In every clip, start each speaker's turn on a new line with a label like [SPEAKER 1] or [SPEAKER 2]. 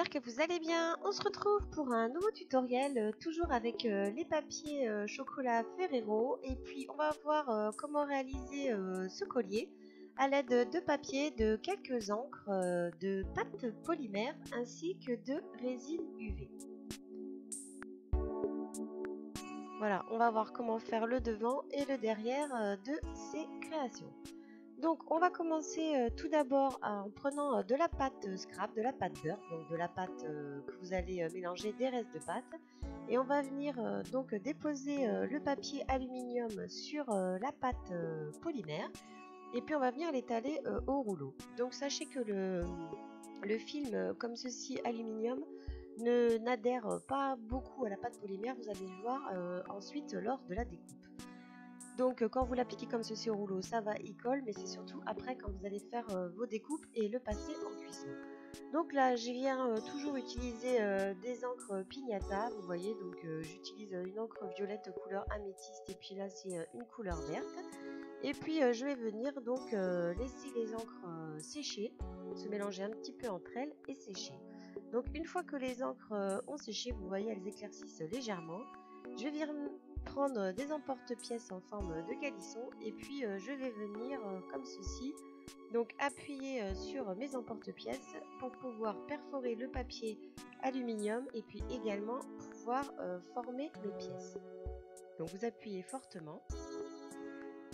[SPEAKER 1] j'espère que vous allez bien. On se retrouve pour un nouveau tutoriel, toujours avec les papiers chocolat Ferrero. Et puis on va voir comment réaliser ce collier à l'aide de papier, de quelques encres, de pâte polymère ainsi que de résine UV. Voilà, on va voir comment faire le devant et le derrière de ces créations. Donc on va commencer tout d'abord en prenant de la pâte scrap, de la pâte beurre, donc de la pâte que vous allez mélanger des restes de pâte. Et on va venir donc déposer le papier aluminium sur la pâte polymère. Et puis on va venir l'étaler au rouleau. Donc sachez que le film comme ceci aluminium n'adhère pas beaucoup à la pâte polymère, vous allez le voir ensuite lors de la découpe. Donc quand vous l'appliquez comme ceci au rouleau, ça va, il colle, mais c'est surtout après quand vous allez faire vos découpes et le passer en cuisson. Donc là, je viens toujours utiliser des encres pignata, vous voyez, donc j'utilise une encre violette couleur améthyste et puis là c'est une couleur verte. Et puis je vais venir donc laisser les encres sécher, se mélanger un petit peu entre elles et sécher. Donc une fois que les encres ont séché, vous voyez, elles éclaircissent légèrement. Je vais venir prendre des emporte-pièces en forme de calisson et puis je vais venir comme ceci, donc appuyer sur mes emporte-pièces pour pouvoir perforer le papier aluminium et puis également pouvoir former mes pièces. Donc vous appuyez fortement.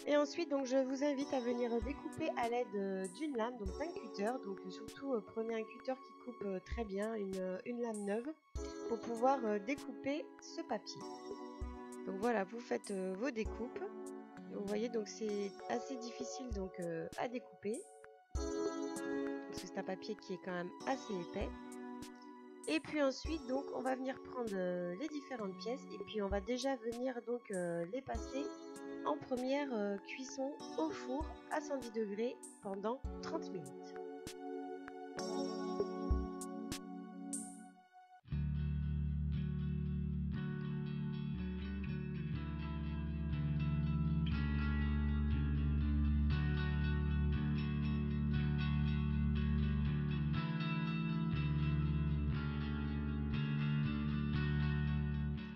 [SPEAKER 1] Et ensuite, donc, je vous invite à venir découper à l'aide d'une lame, donc d'un cutter. Donc surtout prenez un cutter qui coupe très bien, une lame neuve, pour pouvoir découper ce papier. Donc voilà, vous faites vos découpes. Vous voyez, donc c'est assez difficile donc à découper, parce que c'est un papier qui est quand même assez épais. Et puis ensuite, donc, on va venir prendre les différentes pièces et puis on va déjà venir donc les passer en première cuisson au four à 110 degrés pendant 30 minutes.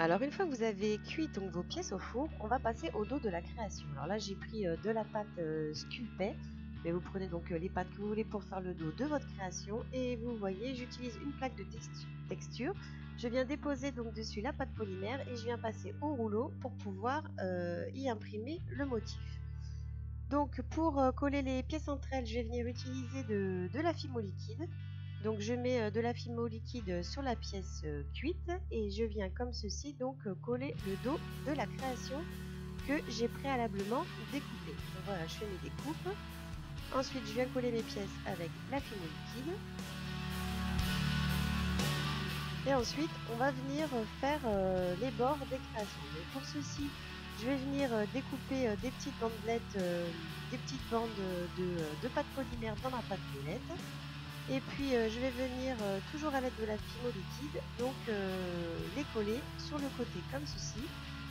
[SPEAKER 1] Alors une fois que vous avez cuit donc vos pièces au four, on va passer au dos de la création. Alors là j'ai pris de la pâte sculpée, mais vous prenez donc les pâtes que vous voulez pour faire le dos de votre création. Et vous voyez, j'utilise une plaque de texture. Je viens déposer donc dessus la pâte polymère et je viens passer au rouleau pour pouvoir y imprimer le motif. Donc pour coller les pièces entre elles, je vais venir utiliser de la fimo liquide. Donc je mets de la fimo liquide sur la pièce cuite et je viens comme ceci donc coller le dos de la création que j'ai préalablement découpée. Donc voilà, je fais mes découpes. Ensuite je viens coller mes pièces avec la fimo liquide. Et ensuite on va venir faire les bords des créations. Donc pour ceci, je vais venir découper des petites bandelettes, des petites bandes de pâte polymère dans ma pâte violette. Et puis je vais venir toujours à l'aide de la fimo liquide, donc les coller sur le côté comme ceci.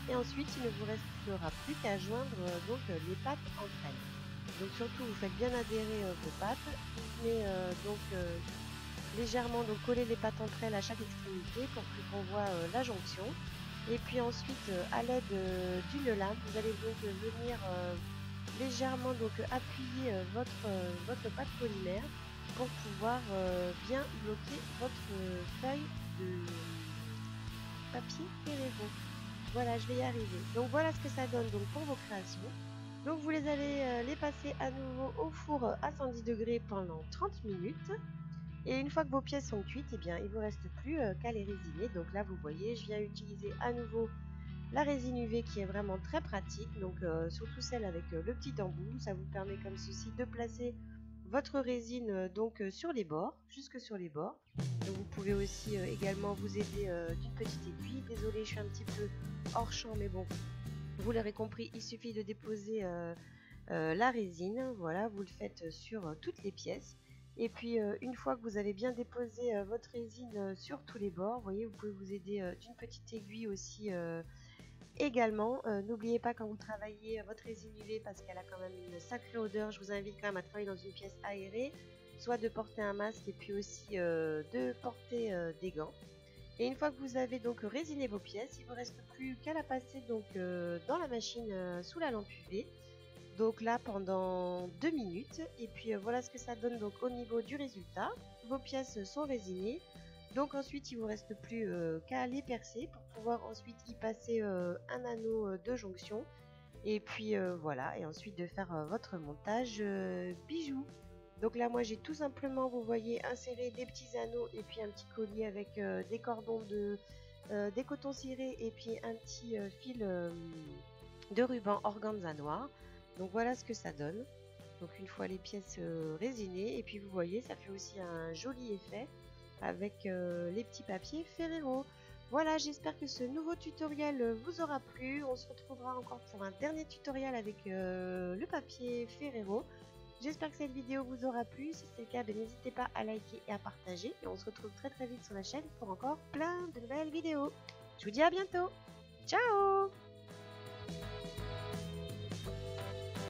[SPEAKER 1] Et ensuite il ne vous restera plus qu'à joindre donc les pâtes entre elles. Donc surtout vous faites bien adhérer vos pâtes, vous venez donc légèrement donc coller les pâtes entre elles à chaque extrémité pour qu'on voit la jonction. Et puis ensuite à l'aide d'une lame, vous allez donc venir légèrement donc appuyer votre pâte polymère pour pouvoir bien bloquer votre feuille de papier Ferrero. Voilà, je vais y arriver. Donc voilà ce que ça donne donc pour vos créations. Donc vous allez les passer à nouveau au four à 110 degrés pendant 30 minutes. Et une fois que vos pièces sont cuites, eh bien, il ne vous reste plus qu'à les résiner. Donc là, vous voyez, je viens utiliser à nouveau la résine UV qui est vraiment très pratique. Donc surtout celle avec le petit embout. Ça vous permet comme ceci de placer votre résine donc sur les bords, jusque sur les bords. Donc vous pouvez aussi également vous aider d'une petite aiguille. Désolée, je suis un petit peu hors champ, mais bon, vous l'aurez compris, il suffit de déposer la résine. Voilà, vous le faites sur toutes les pièces. Et puis une fois que vous avez bien déposé votre résine sur tous les bords, vous voyez, vous pouvez vous aider d'une petite aiguille aussi également. N'oubliez pas quand vous travaillez votre résine UV, parce qu'elle a quand même une sacrée odeur, je vous invite quand même à travailler dans une pièce aérée. soit de porter un masque et puis aussi de porter des gants. Et une fois que vous avez donc résiné vos pièces, il ne vous reste plus qu'à la passer donc dans la machine sous la lampe UV. Donc là pendant 2 minutes et puis voilà ce que ça donne donc au niveau du résultat. Vos pièces sont résinées. Donc ensuite il vous reste plus qu'à les percer pour pouvoir ensuite y passer un anneau de jonction. Et puis voilà, et ensuite de faire votre montage bijoux. Donc là moi j'ai tout simplement, vous voyez, inséré des petits anneaux et puis un petit collier avec des cordons des cotons cirés et puis un petit fil de ruban organza noir. Donc voilà ce que ça donne. Donc une fois les pièces résinées, et puis vous voyez ça fait aussi un joli effet avec les petits papiers Ferrero. Voilà, j'espère que ce nouveau tutoriel vous aura plu. On se retrouvera encore pour un dernier tutoriel avec le papier Ferrero. J'espère que cette vidéo vous aura plu. Si c'est le cas, n'hésitez pas à liker et à partager. Et on se retrouve très vite sur la chaîne pour encore plein de nouvelles vidéos. Je vous dis à bientôt!